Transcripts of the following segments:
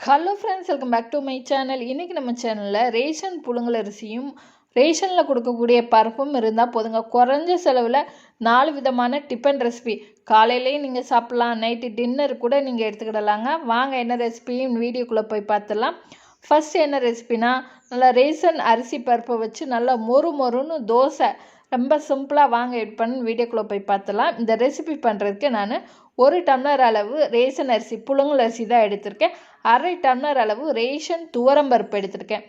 Hello friends, welcome back to my channel. இன்றைக்கி நம்ம சேனலில் ரேஷன் புழுங்கல் அரிசியும் ரேஷனில் கொடுக்கக்கூடிய பருப்பும் இருந்தால் போதுங்க. குறைஞ்ச செலவில் 4 விதமான டிஃபன் ரெசிபி காலையிலேயும் நீங்கள் சாப்பிட்லாம், நைட்டு டின்னர் கூட நீங்கள் எடுத்துக்கிடலாங்க. வாங்க என்ன ரெசிபியும் வீடியோக்குள்ளே போய் பார்த்துடலாம். ஃபஸ்ட் என்ன ரெசிபினா, நல்லா ரேஷன் அரிசி பருப்பை வச்சு நல்லா மொறு மொறுன்னு தோசை. ரொம்ப சிம்பிளாக வாங்க பண்ணி வீடியோக்குள்ளே போய் பார்த்துலாம். இந்த ரெசிபி பண்ணுறதுக்கு நான் 1 டம்ளர் அளவு ரேஷன் அரிசி புழுங்கல் அரிசி தான் எடுத்திருக்கேன். 1/2 டம்ளர் அளவு ரேஷன் துவரம்பருப்பு எடுத்திருக்கேன்.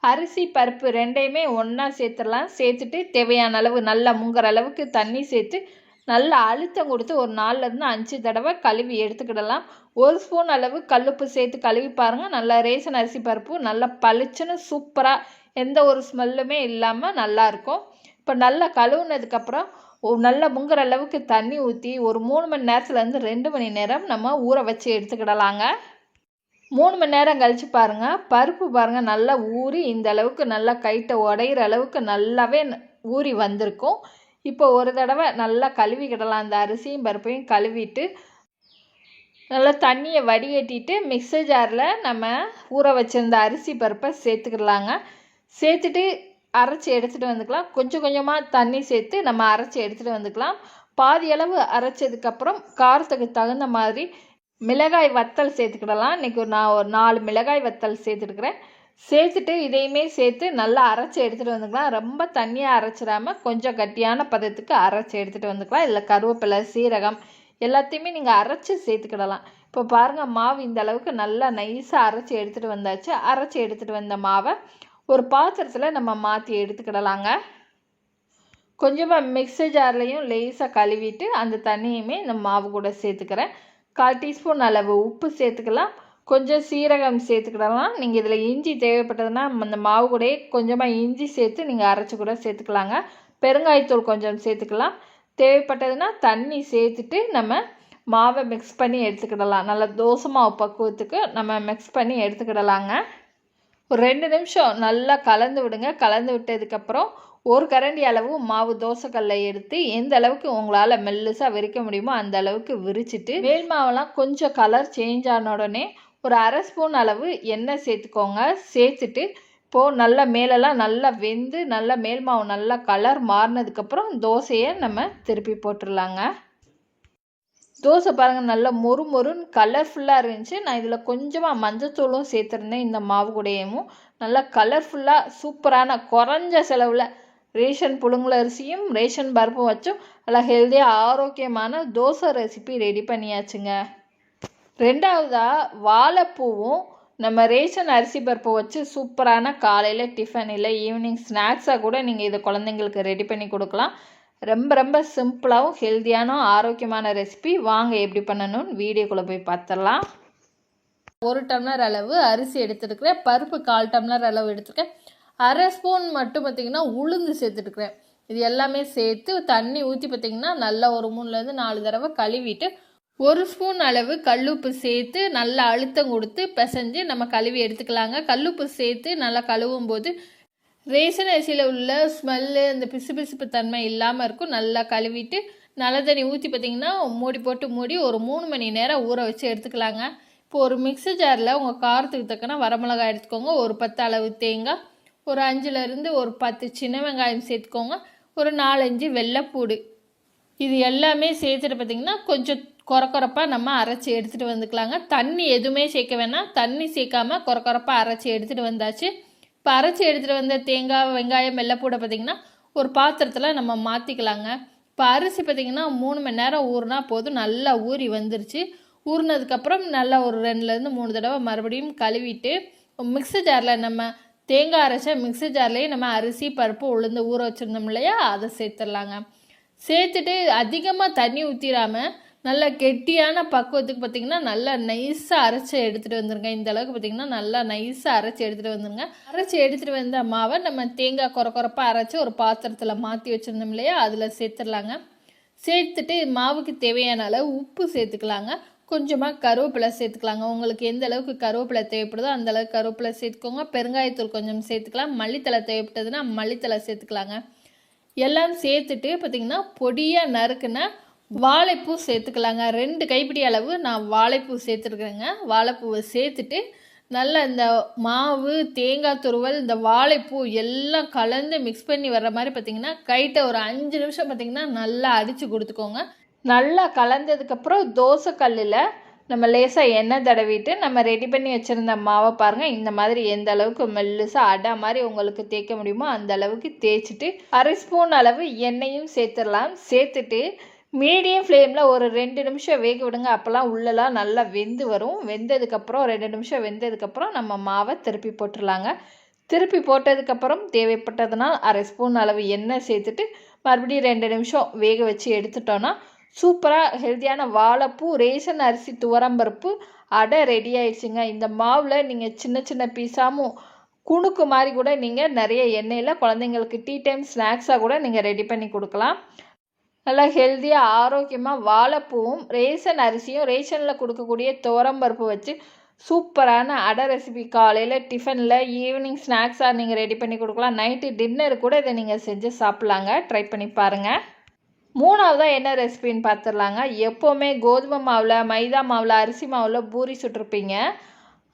அரிசி பருப்பு ரெண்டையுமே ஒன்றா சேர்த்துடலாம். சேர்த்துட்டு தேவையான அளவு நல்லா முங்குற அளவுக்கு தண்ணி சேர்த்து நல்லா அழுத்தம் கொடுத்து ஒரு 4லேருந்து 5 தடவை கழுவி எடுத்துக்கிடலாம். 1 ஸ்பூன் அளவு கல்லுப்பு சேர்த்து கழுவி பாருங்கள். நல்லா ரேஷன் அரிசி பருப்பு நல்லா பளிச்சுன்னு சூப்பராக எந்த ஒரு ஸ்மெல்லுமே இல்லாமல் நல்லாயிருக்கும். இப்போ நல்லா கழுவுனதுக்கப்புறம் நல்லா முங்குற அளவுக்கு தண்ணி ஊற்றி ஒரு 3 மணி நேரத்துலேருந்து 2 மணி நேரம் நம்ம ஊற வச்சு எடுத்துக்கிடலாங்க. 3 மணி நேரம் கழித்து பாருங்கள், பருப்பு பாருங்கள் நல்லா ஊறி இந்த அளவுக்கு நல்லா கைட்ட உடையிற அளவுக்கு நல்லாவே ஊறி வந்திருக்கும். இப்போ ஒரு தடவை நல்லா கழுவிக்கிடலாம். அந்த அரிசியும் பருப்பையும் கழுவிட்டு நல்லா தண்ணியை வடிகட்டிட்டு மிக்ஸர் ஜாரில் நம்ம ஊற வச்சுருந்த அரிசி பருப்பை சேர்த்துக்கிடலாங்க. சேர்த்துட்டு அரைச்சி எடுத்துகிட்டு வந்துக்கலாம். கொஞ்சம் கொஞ்சமாக தண்ணி சேர்த்து நம்ம அரைச்சி எடுத்துகிட்டு வந்துக்கலாம். பாதி அளவு அரைச்சதுக்கப்புறம் காரத்துக்கு தகுந்த மாதிரி மிளகாய் வத்தல் சேர்த்துக்கிடலாம். இன்றைக்கி நான் ஒரு 4 மிளகாய் வத்தல் சேர்த்துருக்குறேன். சேர்த்துட்டு இதையுமே சேர்த்து நல்லா அரைச்சி எடுத்துகிட்டு வந்துக்கலாம். ரொம்ப தண்ணியாக அரைச்சிடாமல் கொஞ்சம் கட்டியான பதத்துக்கு அரைச்சி எடுத்துகிட்டு வந்துக்கலாம். இதில் கருவேப்பிலை, சீரகம் எல்லாத்தையுமே நீங்கள் அரைச்சி சேர்த்துக்கிடலாம். இப்போ பாருங்கள், மாவு இந்த அளவுக்கு நல்லா நைஸாக அரைச்சி எடுத்துகிட்டு வந்தாச்சு. அரைச்சி எடுத்துகிட்டு வந்த மாவை ஒரு பாத்திரத்தில் நம்ம மாற்றி எடுத்துக்கிடலாங்க. கொஞ்சமாக மிக்ஸர் ஜார்லையும் லேசாக கழுவிட்டு அந்த தண்ணியுமே இந்த மாவு கூட சேர்த்துக்கிறேன். 1/4 டீஸ்பூன் அளவு உப்பு சேர்த்துக்கலாம். கொஞ்சம் சீரகம் சேர்த்துக்கிடலாம். நீங்கள் இதில் இஞ்சி தேவைப்பட்டதுன்னா அந்த மாவு கூடயே கொஞ்சமாக இஞ்சி சேர்த்து நீங்கள் அரைச்சி கூட சேர்த்துக்கலாங்க. பெருங்காயத்தூள் கொஞ்சம் சேர்த்துக்கலாம். தேவைப்பட்டதுன்னா தண்ணி சேர்த்துட்டு நம்ம மாவை மிக்ஸ் பண்ணி எடுத்துக்கிடலாம். நல்லா தோசை மாவு பக்குவத்துக்கு நம்ம மிக்ஸ் பண்ணி எடுத்துக்கிடலாங்க. ஒரு 2 நிமிஷம் நல்லா கலந்து விடுங்க. கலந்து விட்டதுக்கப்புறம் ஒரு கரண்டி அளவு மாவு தோசைக்கல்லை எடுத்து எந்த அளவுக்கு உங்களால் மெல்லுசாக விரிக்க முடியுமோ அந்த அளவுக்கு விரிச்சிட்டு மேல் மாவெல்லாம் கொஞ்சம் கலர் சேஞ்ச் ஆன உடனே ஒரு 1/2 ஸ்பூன் அளவு எண்ணெய் சேர்த்துக்கோங்க. சேர்த்துட்டு இப்போது நல்லா மேலெல்லாம் நல்லா வெந்து நல்லா மேல் மாவு நல்லா கலர் மாறினதுக்கப்புறம் தோசையை நம்ம திருப்பி போட்டுடலாங்க. தோசை பாருங்கள் நல்லா மொறு மொறுன்னு கலர்ஃபுல்லாக இருந்துச்சு. நான் இதில் கொஞ்சமாக மஞ்சத்தூளும் சேர்த்துருந்தேன். இந்த மாவு கூடையும் நல்லா கலர்ஃபுல்லாக சூப்பரான குறைஞ்ச செலவில் ரேஷன் புழுங்கல் அரிசியும் ரேஷன் பருப்பும் வச்சும் நல்லா ஹெல்த்தியாக ஆரோக்கியமான தோசை ரெசிபி ரெடி பண்ணியாச்சுங்க. 2வதாக வாழைப்பூவும் நம்ம ரேஷன் அரிசி பருப்பை வச்சு சூப்பரான காலையில் டிஃபன் இல்லை ஈவினிங் ஸ்நாக்ஸாக கூட நீங்கள் இதை குழந்தைங்களுக்கு ரெடி பண்ணி கொடுக்கலாம். ரொம்ப ரொம்ப சிம்பிளாகவும் ஹெல்த்தியான ஆரோக்கியமான ரெசிபி. வாங்க எப்படி பண்ணணும்னு வீடியோக்குள்ளே போய் பார்த்துடலாம். 1 டம்ளர் அளவு அரிசி எடுத்துருக்கிறேன். பருப்பு 1/4 டம்ளர் அளவு எடுத்துருக்கேன். 1/2 ஸ்பூன் மட்டும் பார்த்திங்கன்னா உளுந்து சேர்த்துட்டுருக்குறேன். இது எல்லாமே சேர்த்து தண்ணி ஊற்றி பார்த்திங்கன்னா நல்லா ஒரு 3லேருந்து 4 தடவை கழுவிட்டு 1 ஸ்பூன் அளவு கல்லுப்பு சேர்த்து நல்லா அழுத்தம் கொடுத்து பிசைஞ்சு நம்ம கழுவி எடுத்துக்கலாங்க. கல்லுப்பு சேர்த்து நல்லா கழுவும் போது ரேஷன் அரிசியில் உள்ள ஸ்மெல்லு இந்த பிசுபிசுப்பு தன்மை இல்லாமல் இருக்கும். நல்லா கழுவிட்டு நல்ல தண்ணி ஊற்றி பார்த்திங்கன்னா மூடி போட்டு மூடி ஒரு 3 மணி நேரம் ஊற வச்சு எடுத்துக்கலாங்க. இப்போ ஒரு மிக்ஸர் ஜாரில் உங்கள் காரத்துக்கு தக்கன வரமிளகாய் எடுத்துக்கோங்க. ஒரு 10 அளவு தேங்காய், ஒரு 5லேருந்து ஒரு 10 சின்ன வெங்காயம் சேர்த்துக்கோங்க. ஒரு 4-5 வெள்ளைப்பூடு. இது எல்லாமே சேர்த்துட்டு பார்த்திங்கன்னா கொஞ்சம் கொரப்பாக நம்ம அரைச்சி எடுத்துகிட்டு வந்துக்கலாங்க. தண்ணி எதுவுமே சேர்க்க வேணாம். தண்ணி சேர்க்காமல் கொரப்பாக அரைச்சி எடுத்துகிட்டு வந்தாச்சு. இப்போ அரைச்சி எடுத்துகிட்டு வந்த தேங்காய், வெங்காயம், வெள்ளைப்பூடை பார்த்திங்கன்னா ஒரு பாத்திரத்தில் நம்ம மாற்றிக்கலாங்க. இப்போ அரிசி பார்த்திங்கன்னா 3 மணி நேரம் ஊறினா போதும். நல்லா ஊறி வந்துருச்சு. ஊறினதுக்கப்புறம் நல்லா ஒரு 2லேருந்து 3 தடவை மறுபடியும் கழுவிட்டு மிக்ஸர் ஜாரில் நம்ம தேங்காய் அரைச்ச மிக்ஸர் ஜார்லேயே நம்ம அரிசி பருப்பு உளுந்து ஊற வச்சுருந்தோம் இல்லையா, அதை சேர்த்துடலாங்க. சேர்த்துட்டு அதிகமாக தண்ணி ஊற்றிடாமல் நல்லா கெட்டியான பக்குவத்துக்கு பார்த்திங்கன்னா நல்லா நைஸாக அரைச்சி எடுத்துகிட்டு வந்துருங்க. இந்த அளவுக்கு பார்த்திங்கன்னா நல்லா நைஸாக அரைச்சி எடுத்துகிட்டு வந்துருங்க. அரைச்சி எடுத்துகிட்டு வந்த மாவை நம்ம தேங்காய் கொரப்பாக அரைச்சி ஒரு பாத்திரத்தில் மாற்றி வச்சுருந்தோம் இல்லையா, அதில் சேர்த்துடலாங்க. சேர்த்துட்டு மாவுக்கு தேவையான அளவு உப்பு சேர்த்துக்கலாங்க. கொஞ்சமாக கருவேப்பிலை சேர்த்துக்கலாங்க. உங்களுக்கு எந்த அளவுக்கு கருவேப்பிலை தேவைப்படுதோ அந்த அளவுக்கு கருவேப்பிலை சேர்த்துக்கோங்க. பெருங்காயத்தூள் கொஞ்சம் சேர்த்துக்கலாம். மல்லித்தலை தேவைப்பட்டதுன்னா மல்லித்தலை சேர்த்துக்கலாங்க. எல்லாம் சேர்த்துட்டு பார்த்திங்கன்னா பொடியாக நறுக்குன வாழைப்பூ சேர்த்துக்கலாங்க. 2 கைப்பிடி அளவு நான் வாழைப்பூ சேர்த்துருக்குறேங்க. வாழைப்பூவை சேர்த்துட்டு நல்லா இந்த மாவு, தேங்காய் துருவல், இந்த வாழைப்பூ எல்லாம் கலந்து மிக்ஸ் பண்ணி வர்ற மாதிரி பார்த்திங்கன்னா கைட்ட ஒரு 5 நிமிஷம் பார்த்திங்கன்னா நல்லா அடித்து கொடுத்துக்கோங்க. நல்லா கலந்ததுக்கப்புறம் தோசை கல்லில் நம்ம லேசாக எண்ணெய் தடவிட்டு நம்ம ரெடி பண்ணி வச்சுருந்த மாவை பாருங்கள், இந்த மாதிரி எந்த அளவுக்கு மெல்லுசாக அடை மாதிரி உங்களுக்கு தேய்க்க முடியுமோ அந்த அளவுக்கு தேய்ச்சிட்டு 1/2 ஸ்பூன் அளவு எண்ணெயும் சேர்த்துடலாம். சேர்த்துட்டு மீடியம் ஃப்ளேமில் ஒரு 2 நிமிஷம் வேக விடுங்க. அப்போல்லாம் உள்ளெல்லாம் நல்லா வெந்து வரும். வெந்ததுக்கப்புறம் 2 நிமிஷம் வெந்ததுக்கப்புறம் நம்ம மாவை திருப்பி போட்டுடலாங்க. திருப்பி போட்டதுக்கப்புறம் தேவைப்பட்டதுனால் 1/2 ஸ்பூன் அளவு எண்ணெய் சேர்த்துட்டு மறுபடியும் 2 நிமிஷம் வேக வச்சு எடுத்துட்டோன்னா சூப்பராக ஹெல்த்தியான வாழைப்பூ ரேஷன் அரிசி துவரம்பருப்பு அடை ரெடி ஆயிடுச்சுங்க. இந்த மாவில் நீங்கள் சின்ன சின்ன பீஸாமும் குணுக்கு மாதிரி கூட நீங்கள் நிறைய எண்ணெயில் குழந்தைங்களுக்கு டீ டைம் ஸ்நாக்ஸாக கூட நீங்கள் ரெடி பண்ணி கொடுக்கலாம். நல்லா ஹெல்த்தியாக ஆரோக்கியமாக வாழைப்பூவும் ரேஷன் அரிசியும் ரேஷனில் கொடுக்கக்கூடிய துவரம்பருப்பு வச்சு சூப்பரான அடை ரெசிபி காலையில் டிஃபனில் ஈவினிங் ஸ்நாக்ஸாக நீங்கள் ரெடி பண்ணி கொடுக்கலாம். நைட்டு டின்னர் கூட இதை நீங்கள் செஞ்சு சாப்பிட்லாங்க. ட்ரை பண்ணி பாருங்கள். மூணாவதாக என்ன ரெசிபின்னு பார்த்துடலாங்க. எப்போவுமே கோதுமை மாவில், மைதா மாவில், அரிசி மாவில் பூரி சுட்டிருப்பீங்க.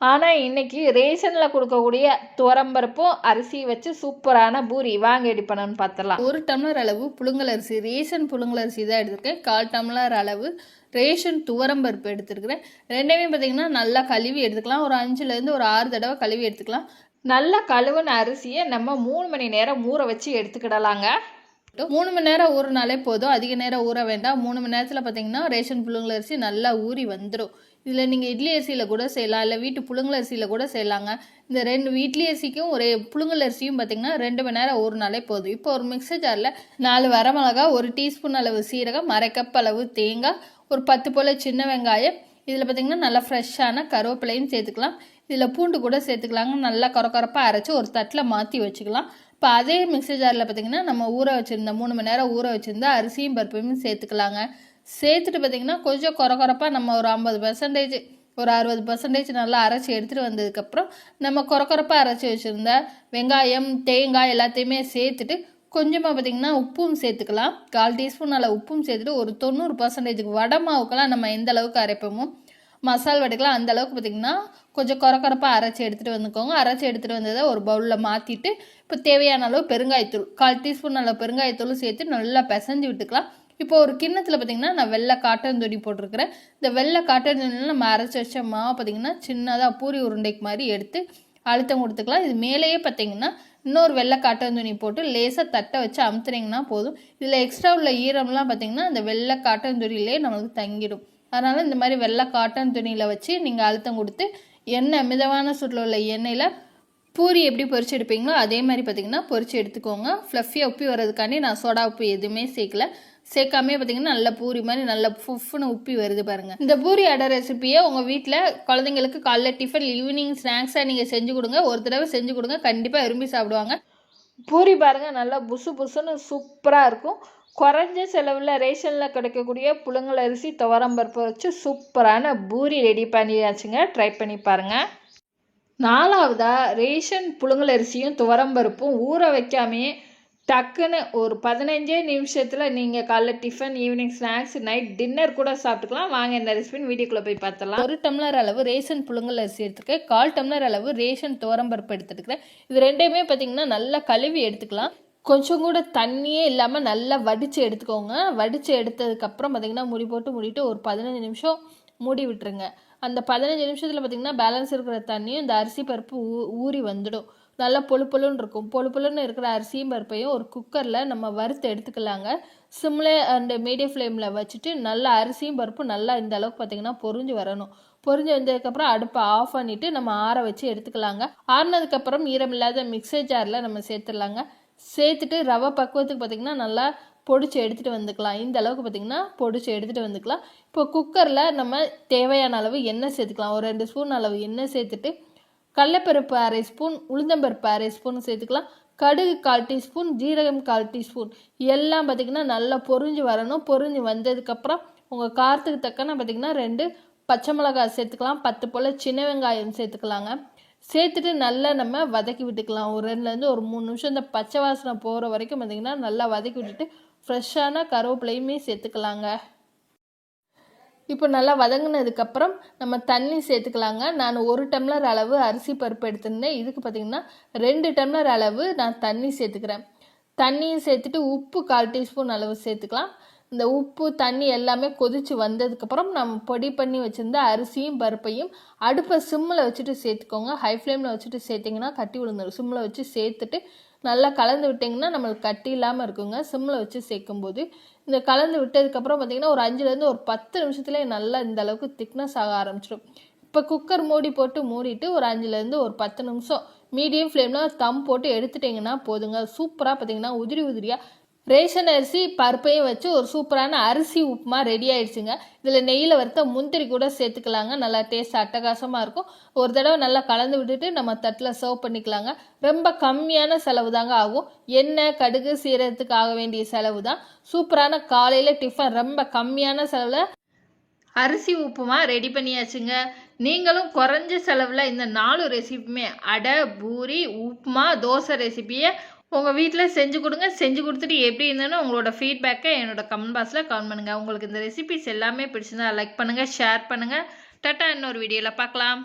ஆனால் இன்றைக்கி ரேஷனில் கொடுக்கக்கூடிய துவரம்பருப்பும் அரிசி வச்சு சூப்பரான பூரி வாங்க ரெடி பண்ணணும்னு பார்த்துடலாம். 1 டம்ளர் அளவு புழுங்கல் அரிசி, ரேஷன் புழுங்கல் அரிசி தான் எடுத்துருக்கேன். 1/4 டம்ளர் அளவு ரேஷன் துவரம்பருப்பு எடுத்துருக்கிறேன். ரெண்டையுமே பார்த்திங்கன்னா நல்லா கழுவி எடுத்துக்கலாம். ஒரு 5லேருந்து ஒரு 6 தடவை கழுவி எடுத்துக்கலாம். நல்லா கழுவுன அரிசியை நம்ம 3 மணி நேரம் ஊற வச்சு எடுத்துக்கிடலாங்க. 3 மணி நேரம் ஊறினாலே போதும், அதிக நேரம் ஊற வேண்டாம். 3 மணி நேரத்தில் பார்த்தீங்கன்னா ரேஷன் புழுங்கல் அரிசி நல்லா ஊறி வந்துடும். இதில் நீங்கள் இட்லி அரிசியில் கூட செய்யலாம், இல்லை வீட்டு புழுங்கல் அரிசியில் கூட செய்யலாங்க. இந்த 2 இட்லி அரிசிக்கும் ஒரு புழுங்கல் அரிசியும் பார்த்திங்கன்னா 2 மணி நேரம் ஊறினாலே போதும். இப்போ ஒரு மிக்சர் ஜாரில் 4 வரமிளகா, 1 டீஸ்பூன் அளவு சீரகம், 1/2 கப் அளவு தேங்காய், ஒரு 10 போல் சின்ன வெங்காயம், இதில் பார்த்திங்கன்னா நல்லா ஃப்ரெஷ்ஷான கருவேப்பிலையும் சேர்த்துக்கலாம். இதில் பூண்டு கூட சேர்த்துக்கலாங்க. நல்லா கொரப்பாக அரைச்சி ஒரு தட்டில் மாற்றி வச்சுக்கலாம். இப்போ அதே மிக்சர் ஜாரில் பார்த்திங்கன்னா நம்ம ஊற வச்சுருந்த 3 மணி நேரம் ஊற வச்சுருந்த அரிசியும் பருப்பையும் சேர்த்துக்கலாங்க. சேர்த்துட்டு பார்த்திங்கன்னா கொஞ்சம் கொரப்பாக நம்ம ஒரு 50% ஒரு 60% நல்லா அரைச்சி எடுத்துகிட்டு வந்ததுக்கப்புறம் நம்ம கொரப்பாக அரைச்சி வச்சுருந்த வெங்காயம், தேங்காய் எல்லாத்தையுமே சேர்த்துட்டு கொஞ்சமாக பார்த்திங்கன்னா உப்பும் சேர்த்துக்கலாம். 1/4 டீஸ்பூன் அளவு உப்பும் சேர்த்துட்டு ஒரு 90% வடை மாவுக்கெல்லாம் நம்ம எந்த அளவுக்கு அரைப்போமோ மசால் வடைக்கலாம் அந்த அளவுக்கு பார்த்திங்கன்னா கொஞ்சம் கொரப்பாக அரைச்சி எடுத்துகிட்டு வந்துக்கோங்க. அரைச்சி எடுத்துகிட்டு வந்ததை ஒரு பவுலில் மாற்றிட்டு இப்போ தேவையான அளவு பெருங்காயத்தூள் 1/4 டீஸ்பூன் அளவு பெருங்காயத்தூள் சேர்த்து நல்லா பிசைஞ்சு விட்டுக்கலாம். இப்போ ஒரு கிண்ணத்தில் பார்த்திங்கன்னா நான் வெள்ளை காட்டன் துணி போட்டிருக்கிறேன். இந்த வெள்ளை காட்டன் துணியில் நம்ம அரைச்சி வச்ச மாவை பார்த்திங்கன்னா சின்னதாக பூரி உருண்டைக்கு மாதிரி எடுத்து அழுத்தம் கொடுத்துக்கலாம். இது மேலேயே பார்த்திங்கன்னா இன்னொரு வெள்ளை காட்டன் துணி போட்டு லேசாக தட்டை வச்சு அமுத்துனீங்கன்னா போதும். இதில் எக்ஸ்ட்ரா உள்ள ஈரம்லாம் பார்த்திங்கன்னா இந்த வெள்ளை காட்டன் துணியிலே நம்மளுக்கு தங்கிடும். அதனால் இந்த மாதிரி வெள்ளை காட்டன் துணியில் வச்சு நீங்கள் அழுத்தம் கொடுத்து எண்ணெய் மிதமான சூட்டில் உள்ள எண்ணெயில் பூரி எப்படி பொரிச்சு எடுப்பீங்களோ அதே மாதிரி பார்த்திங்கன்னா பொரிச்சு எடுத்துக்கோங்க. ஃப்ளஃபியாக உப்பி வர்றதுக்காண்டி நான் சோடா உப்பு எதுவுமே சேர்க்காமே பார்த்திங்கன்னா நல்ல பூரி மாதிரி நல்ல ஃபுஃப்னு உப்பி வருது பாருங்கள். இந்த பூரி அடை ரெசிப்பியை உங்கள் வீட்டில் குழந்தைங்களுக்கு காலைல டிஃபன், ஈவினிங் ஸ்நாக்ஸாக நீங்கள் செஞ்சு கொடுங்க. ஒரு தடவை செஞ்சு கொடுங்க, கண்டிப்பாக விரும்பி சாப்பிடுவாங்க. பூரி பாருங்கள் நல்லா புசு புசுன்னு சூப்பராக இருக்கும். குறைஞ்ச செலவில் ரேஷனில் கிடைக்கக்கூடிய புழுங்கல் அரிசி துவரம்பருப்பை வச்சு சூப்பரான பூரி ரெடி பண்ணியாச்சுங்க. ட்ரை பண்ணி பாருங்கள். 4வதாக ரேஷன் புழுங்கல் அரிசியும் துவரம்பருப்பும் ஊற வைக்காமையே டக்குன்னு ஒரு 15 நிமிஷத்தில் நீங்கள் காலைல tiffin, evening snacks, night dinner கூட சாப்பிட்டுக்கலாம். வாங்க இந்த ரெசிபின்னு வீடியோக்குள்ளே போய் பார்த்துலாம். 1 டம்ளர் அளவு ரேஷன் புழுங்கல் அரிசி எடுத்துருக்கேன். 1/4 டம்ளர் அளவு ரேஷன் துவரம்பருப்பு எடுத்துருக்கிறேன். இது ரெண்டையுமே பார்த்திங்கன்னா நல்லா கழுவி எடுத்துக்கலாம். கொஞ்சம் கூட தண்ணியே இல்லாமல் நல்லா வடித்து எடுத்துக்கோங்க. வடித்து எடுத்ததுக்கப்புறம் பார்த்திங்கன்னா மூடி போட்டு மூடிட்டு ஒரு 15 நிமிஷம் மூடி விட்டுருங்க. அந்த 15 நிமிஷத்தில் பார்த்திங்கன்னா பேலன்ஸ் இருக்கிற தண்ணியும் இந்த அரிசி பருப்பு ஊறி வந்துடும். நல்லா பொழுன்னு இருக்கும். பொழுன்னு இருக்கிற அரிசியும் பருப்பையும் ஒரு குக்கரில் நம்ம வறுத்து எடுத்துக்கலாங்க. சிம்மில் அண்ட் மீடியம் ஃப்ளேமில் வச்சுட்டு நல்லா அரிசியும் பருப்பு நல்லா இந்த அளவுக்கு பார்த்திங்கன்னா பொரிஞ்சு வரணும். பொரிஞ்சு வந்ததுக்கப்புறம் அடுப்பை ஆஃப் பண்ணிவிட்டு நம்ம ஆற வச்சு எடுத்துக்கலாங்க. ஆறினதுக்கப்புறம் ஈரமில்லாத மிக்சர் ஜாரில் நம்ம சேர்த்துடலாங்க. சேர்த்துட்டு ரவை பக்குவத்துக்கு பார்த்திங்கன்னா நல்லா பொடிச்சு எடுத்துகிட்டு வந்துக்கலாம். இந்த அளவுக்கு பார்த்திங்கன்னா பொடிச்சு எடுத்துகிட்டு வந்துக்கலாம். இப்போ குக்கரில் நம்ம தேவையான அளவு எண்ணெய் சேர்த்துக்கலாம். ஒரு 2 ஸ்பூன் அளவு எண்ணெய் சேர்த்துட்டு கடலைப்பருப்பு 1/2 ஸ்பூன், உளுந்தம்பருப்பு 1/2 ஸ்பூன் சேர்த்துக்கலாம். கடுகு 1/4 டீஸ்பூன், ஜீரகம் 1/4 டீஸ்பூன் எல்லாம் பார்த்திங்கன்னா நல்லா பொரிஞ்சு வரணும். பொரிஞ்சு வந்ததுக்கப்புறம் உங்கள் காரத்துக்கு தக்கன பார்த்திங்கன்னா 2 பச்சை மிளகாய் சேர்த்துக்கலாம். 10 போல் சின்ன வெங்காயம் சேர்த்துக்கலாங்க. சேர்த்துட்டு நல்லா நம்ம வதக்கி விட்டுக்கலாம். ஒரு 2லேருந்து ஒரு 3 நிமிஷம் இந்த பச்சை வாசனை போகிற வரைக்கும் பார்த்திங்கன்னா நல்லா வதக்கி விட்டுட்டு ஃப்ரெஷ்ஷான கருவேப்பிலையுமே சேர்த்துக்கலாங்க. இப்போ நல்லா வதங்கினதுக்கப்புறம் நம்ம தண்ணி சேர்த்துக்கலாங்க. நான் 1 டம்ளர் அளவு அரிசி பருப்பு எடுத்திருந்தேன். இதுக்கு பார்த்திங்கன்னா 2 டம்ளர் அளவு நான் தண்ணி சேர்த்துக்கிறேன். தண்ணியும் சேர்த்துட்டு உப்பு 1/4 டீஸ்பூன் அளவு சேர்த்துக்கலாம். இந்த உப்பு தண்ணி எல்லாமே கொதித்து வந்ததுக்கப்புறம் நம்ம பொடி பண்ணி வச்சுருந்த அரிசியும் பருப்பையும் அடுப்பை சிம்மில் வச்சுட்டு சேர்த்துக்கோங்க. ஹை ஃப்ளேமில் வச்சுட்டு சேர்த்திங்கன்னா கட்டி விழுந்துடும். சிம்மில் வச்சு சேர்த்துட்டு நல்லா கலந்து விட்டிங்கன்னா நம்மளுக்கு கட்டி இல்லாமல் இருக்குங்க. சிம்மில் வச்சு சேர்க்கும்போது இந்த கலந்து விட்டதுக்கப்புறம் பார்த்திங்கன்னா ஒரு 5லேருந்து ஒரு 10 நிமிஷத்துலேயே நல்லா இந்த அளவுக்கு திக்னஸ் ஆக ஆரம்பிச்சிடும். இப்போ குக்கர் மூடி போட்டு மூடிட்டு ஒரு 5லேருந்து ஒரு 10 நிமிஷம் மீடியம் ஃப்ளேமில் தம் போட்டு எடுத்துட்டிங்கன்னா போதுங்க. சூப்பராக பார்த்திங்கன்னா உதிரி உதிரியாக ரேஷன் அரிசி பருப்பையும் வச்சு ஒரு சூப்பரான அரிசி உப்புமா ரெடி ஆயிடுச்சுங்க. இதில் நெய்யில் வறுத்த முந்திரி கூட சேர்த்துக்கலாங்க. நல்லா டேஸ்ட் அட்டகாசமாக இருக்கும். ஒரு தடவை நல்லா கலந்து விட்டுட்டு நம்ம தட்டில் சர்வ் பண்ணிக்கலாங்க. ரொம்ப கம்மியான செலவு தாங்க ஆகும். எண்ணெய் கடுகு சீரகத்துக்கு ஆக வேண்டிய செலவு தான். சூப்பரான காலையில் டிஃபன் ரொம்ப கம்மியான செலவில் அரிசி உப்புமா ரெடி பண்ணியாச்சுங்க. நீங்களும் குறைஞ்ச செலவில் இந்த 4 ரெசிபியுமே அடை, பூரி, உப்புமா, தோசை ரெசிபியை உங்கள் வீட்டில் செஞ்சு கொடுங்க. செஞ்சு கொடுத்துட்டு எப்படி இருந்ததுன்னு உங்களோட ஃபீட்பேக்கை என்னோட கமெண்ட் பாக்ஸில் கமெண்ட் பண்ணுங்கள். உங்களுக்கு இந்த ரெசிபிஸ் எல்லாமே பிடிச்சிருந்தா லைக் பண்ணுங்கள், ஷேர் பண்ணுங்கள். டாட்டா, இன்னொரு வீடியோவில் பார்க்கலாம்.